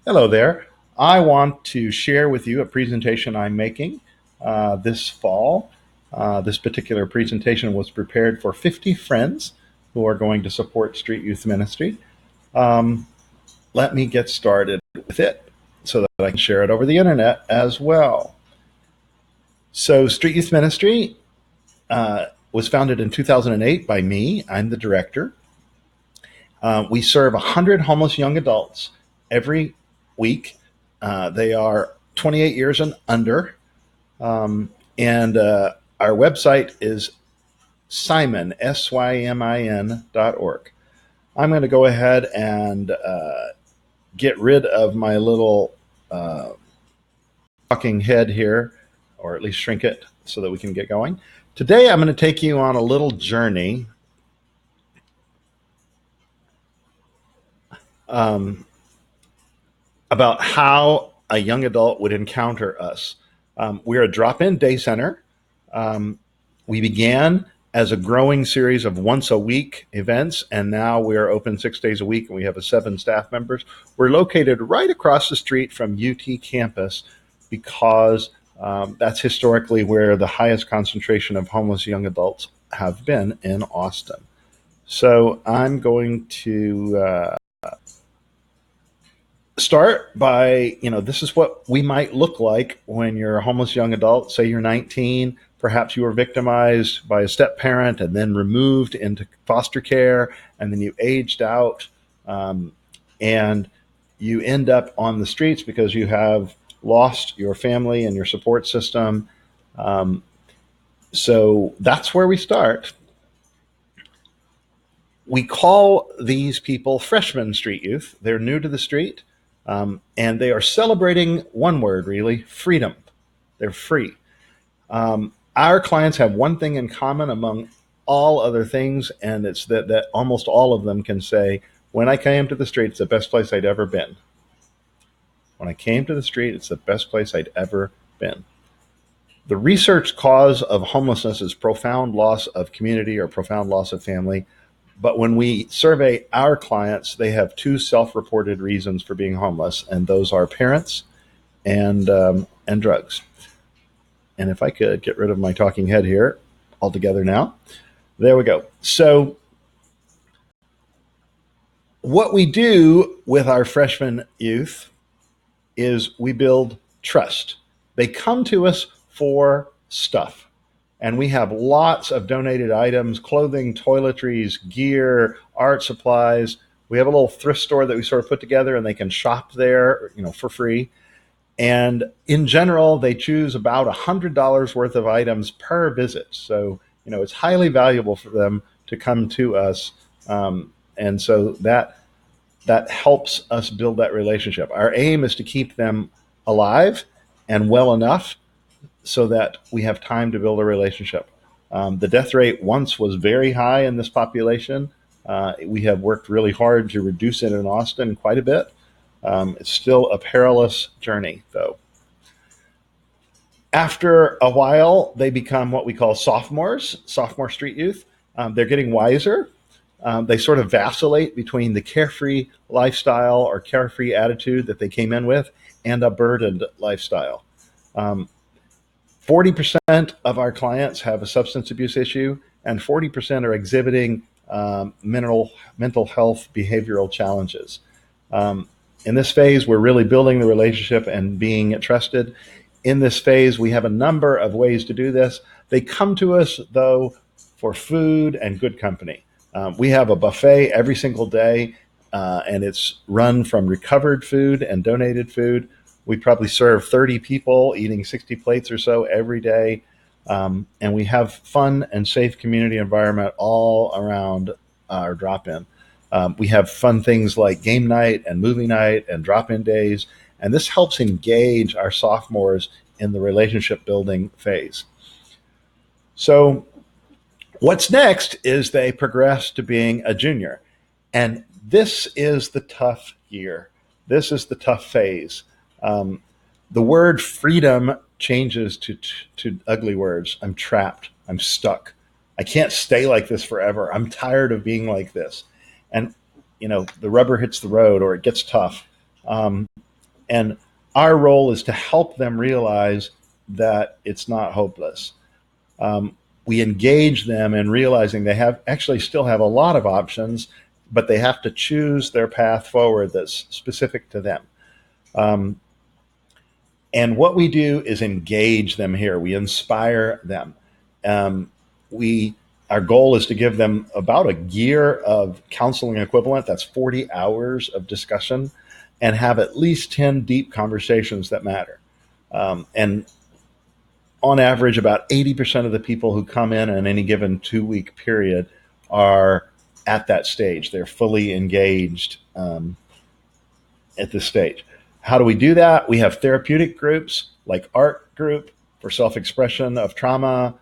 Hello there. I want to share with you a presentation I'm making this fall. This particular presentation was prepared for 50 friends who are going to support Street Youth Ministry. Um, Let me get started with it so that I can share it over the internet as well. So, Street Youth Ministry was founded in 2008 by me. I'm the director. We serve 100 homeless young adults every week. They are 28 years and under. And our website is SYMin, SYMIN.org. I'm going to go ahead and get rid of my little uh, talking head here, or at least shrink it so that we can get going. Today, I'm going to take you on a little journey um, about how a young adult would encounter us. We're a drop in day center. Um, we began as a growing series of once a week events, and now we're open 6 days a week and we have 7 staff members. We're located right across the street from UT campus because that's historically where the highest concentration of homeless young adults have been in Austin. So I'm going to start by, this is what we might look like when you're a homeless young adult. Say you're 19, perhaps you were victimized by a step parent and then removed into foster care, and then you aged out, and you end up on the streets because you have lost your family and your support system. Um, so that's where we start. We call these people freshman street youth. They're new to the street, and they are celebrating one word, really: freedom. They're free. Our clients have one thing in common among all other things, and it's that almost all of them can say, when I came to the street, it's the best place I'd ever been. When I came to the street, it's the best place I'd ever been. The research cause of homelessness is profound loss of community or profound loss of family. But when we survey our clients, they have two self-reported reasons for being homeless, and those are parents and drugs. And if I could get rid of my talking head here altogether now, there we go. So what we do with our freshman youth is we build trust. They come to us for stuff. And we have lots of donated items: clothing, toiletries, gear, art supplies. We have a little thrift store that we sort of put together, and they can shop there, for free. And in general, they choose about $100 worth of items per visit. So, it's highly valuable for them to come to us. And so that helps us build that relationship. Our aim is to keep them alive and well enough so that we have time to build a relationship. The death rate once was very high in this population. We have worked really hard to reduce it in Austin quite a bit. It's still a perilous journey, though. After a while, they become what we call sophomores, sophomore street youth. They're getting wiser. They sort of vacillate between the carefree lifestyle or carefree attitude that they came in with and a burdened lifestyle. 40% of our clients have a substance abuse issue, and 40% are exhibiting mental health behavioral challenges. In this phase, we're really building the relationship and being trusted. In this phase, we have a number of ways to do this. They come to us, though, for food and good company. We have a buffet every single day, and it's run from recovered food and donated food. We probably serve 30 people eating 60 plates or so every day. And we have fun and safe community environment all around our drop-in. We have fun things like game night and movie night and drop-in days. And this helps engage our sophomores in the relationship building phase. So what's next is they progress to being a junior. And this is the tough year. This is the tough phase. The word freedom changes to ugly words. I'm trapped. I'm stuck. I can't stay like this forever. I'm tired of being like this. And, the rubber hits the road, or it gets tough. And our role is to help them realize that it's not hopeless. We engage them in realizing they have actually still have a lot of options, but they have to choose their path forward that's specific to them. Um, and what we do is engage them here. We inspire them. Um, we Our goal is to give them about a year of counseling equivalent. That's 40 hours of discussion, and have at least 10 deep conversations that matter. And on average, about 80% of the people who come in any given 2 week period are at that stage. They're fully engaged at this stage. How do we do that? We have therapeutic groups like art group for self-expression of trauma,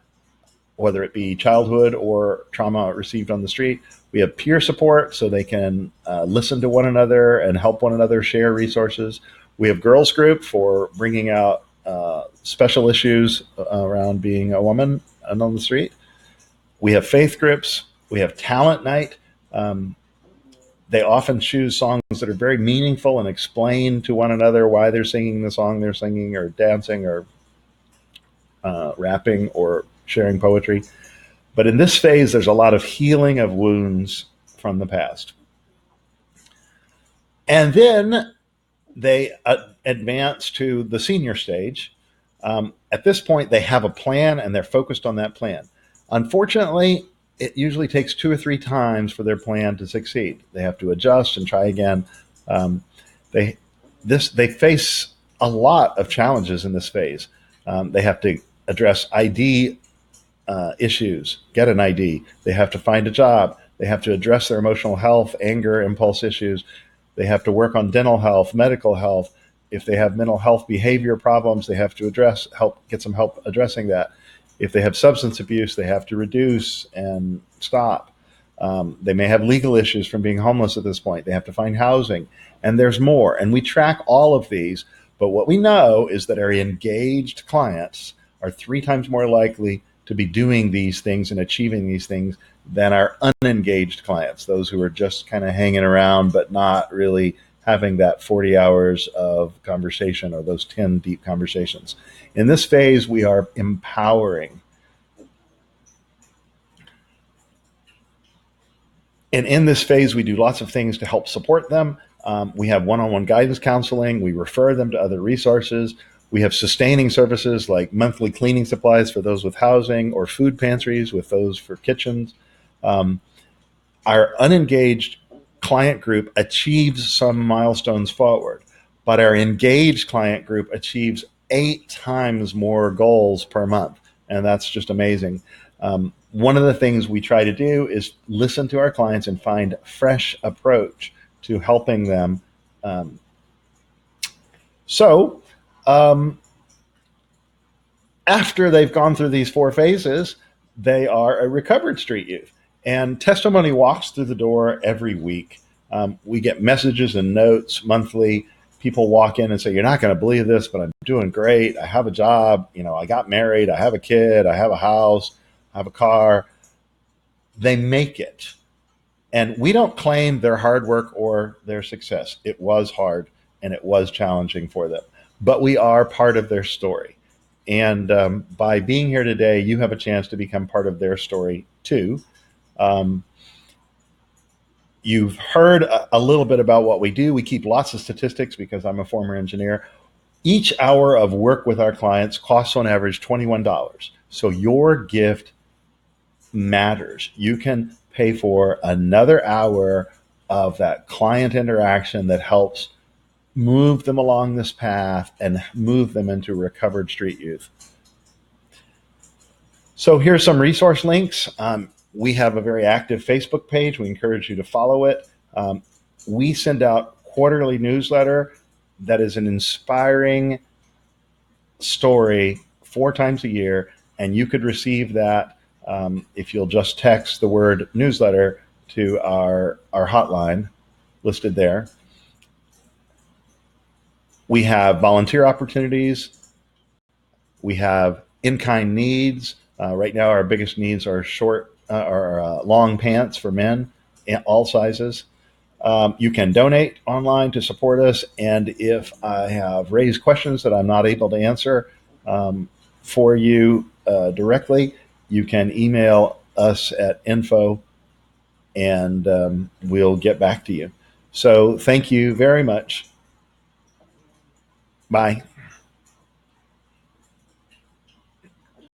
whether it be childhood or trauma received on the street. We have peer support so they can listen to one another and help one another share resources. We have girls group for bringing out special issues around being a woman and on the street. We have faith groups. We have talent night. Um, they often choose songs that are very meaningful and explain to one another why they're singing the song they're singing, or dancing, or rapping, or sharing poetry. But in this phase, there's a lot of healing of wounds from the past. And then they advance to the senior stage. At this point, they have a plan and they're focused on that plan. Unfortunately, it usually takes 2 or 3 times for their plan to succeed. They have to adjust and try again. Um, they face a lot of challenges in this phase. They have to address ID issues, get an ID. They have to find a job. They have to address their emotional health, anger, impulse issues. They have to work on dental health, medical health. If they have mental health behavior problems, they have to get some help addressing that. If they have substance abuse, they have to reduce and stop. They may have legal issues from being homeless at this point. They have to find housing, and there's more. And we track all of these. But what we know is that our engaged clients are 3 times more likely to be doing these things and achieving these things than our unengaged clients, those who are just kind of hanging around but not really having that 40 hours of conversation or those 10 deep conversations. In this phase, we are empowering. And in this phase, we do lots of things to help support them. We have one-on-one guidance counseling. We refer them to other resources. We have sustaining services like monthly cleaning supplies for those with housing, or food pantries with those for kitchens. Um, our unengaged client group achieves some milestones forward, but our engaged client group achieves 8 times more goals per month. And that's just amazing. One of the things we try to do is listen to our clients and find a fresh approach to helping them. Um, so, um, After they've gone through these 4 phases, they are a recovered street youth. And testimony walks through the door every week. We get messages and notes monthly. People walk in and say, "You're not going to believe this, but I'm doing great. I have a job. I got married. I have a kid. I have a house. I have a car." They make it. And we don't claim their hard work or their success. It was hard and it was challenging for them, but we are part of their story. And by being here today, you have a chance to become part of their story too. Um, you've heard a little bit about what we do. We keep lots of statistics because I'm a former engineer. Each hour of work with our clients costs on average $21. So your gift matters. You can pay for another hour of that client interaction that helps move them along this path and move them into recovered street youth. So here's some resource links. We have a very active Facebook page. We encourage you to follow it. We send out quarterly newsletter that is an inspiring story 4 times a year, and you could receive that if you'll just text the word newsletter to our hotline listed there. We have volunteer opportunities. We have in-kind needs. Right now, our biggest needs are long pants for men, all sizes. You can donate online to support us. And if I have raised questions that I'm not able to answer for you directly, you can email us at info and we'll get back to you. So thank you very much. Bye.